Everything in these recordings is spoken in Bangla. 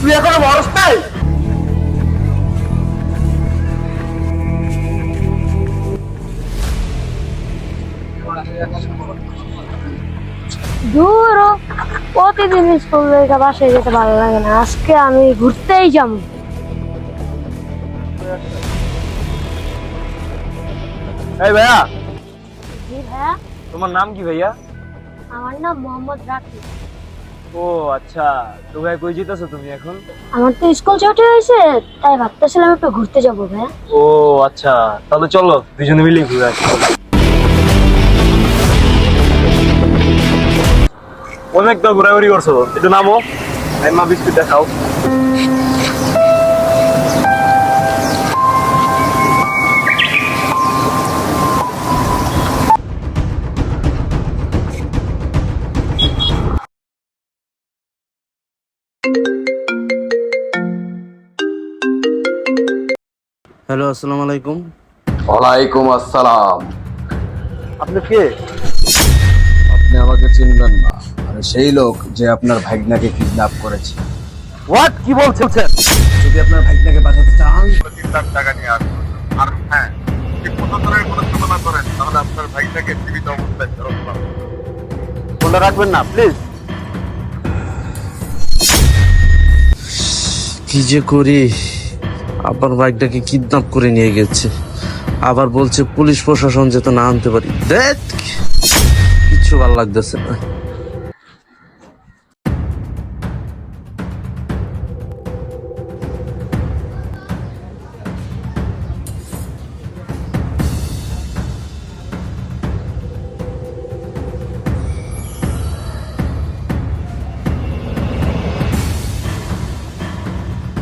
তুই এখনো মরস নাই? দূর ও, প্রতিদিন স্কুল থেকে বাসায় যেতে ভালো লাগে না, আজকে আমি ঘুরতেই যাবো। এই ভাইয়া, জি ভাইয়া, তোমার নাম কি ভাইয়া? আমার নাম মোহাম্মদ রাকিব। ও আচ্ছা, তো ভাই কই যেতেছো তুমি এখন? আমার তো স্কুল ছুটি হয়েছে, তাই ভাবতেছিলাম একটু ঘুরতে যাবো ভাইয়া। ও আচ্ছা, তাহলে চলো দুজনে মিলে ঘুরে আসি। অনেক তো ঘোরাঘুরি করছো, একটু নামো, মা বিস্কুট দেখাও। হ্যালো, আসসালামু আলাইকুম। ওয়ালাইকুম আসসালাম। আপনি কে? আপনি আমাকে চিনবেন না, আমি সেই লোক যে আপনার ভাগ্নাকে কিডন্যাপ করেছে। হোয়াট, কি বলছেন? যদি আপনার ভাগ্নাকে বাঁচাতে চান, 3 লাখ টাকা নিয়ে আসুন। আর হ্যাঁ, যদি কোনো ধরনের কোনো ঘটনা করেন তাহলে আপনার ভাইটাকে জীবিত অবস্থায় ফেরত পাবেন। ফোনটা রাখবেন না প্লিজ। কি যে করি, আবার বাইকটাকে কিডন্যাপ করে নিয়ে গেছে, আবার বলছে পুলিশ প্রশাসন যেতে না আনতে পারি। দেখ, কিচ্ছু ভালো লাগতেছে না।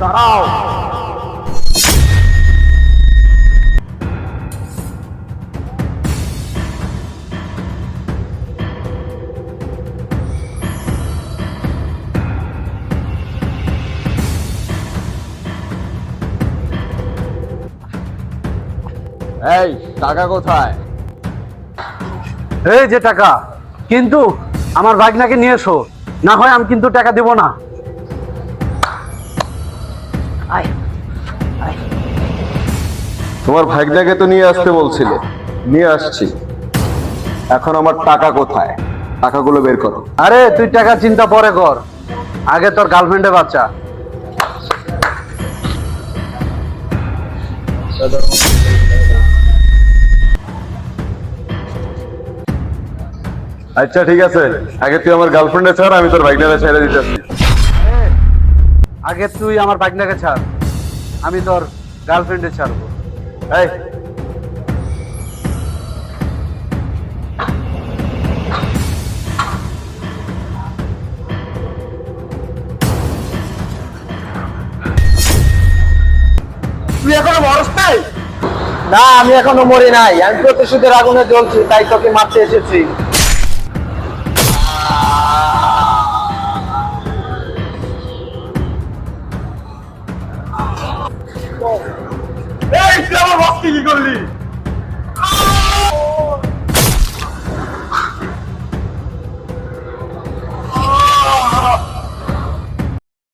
দাঁড়াও। এই টাকা কোথায়? এই যে টাকা, কিন্তু আমার ভাগনাকে নিয়ে এসো, না হয় আমি কিন্তু টাকা দেব না। তোমার ভাইটাকে তো নিয়ে আসতে বলছিলে, নিয়ে আসছি। এখন আমার টাকা কোথায়? টাকাগুলো বের করো। আরে তুই টাকা চিন্তা পরে কর, আগে তোর গার্লফ্রেন্ডে বাচ্চা। আচ্ছা ঠিক আছে, আগে তুই আমার গার্লফ্রেন্ডে ছাড়, আমি তোর ভাইটাকে ছেড়ে দিতেছি। আগে তুই আমার ভাগনাকে ছাড়, আমি তোর গার্লফ্রেন্ডে ছাড়বো। এই তুই এখনো মরস নাই? না, আমি এখনো মরি নাই। আমি প্রতিশোধের আগুনে জ্বলছি, তাই তোকে মারতে এসেছি। এই তুই আমার বসকে কি করলি?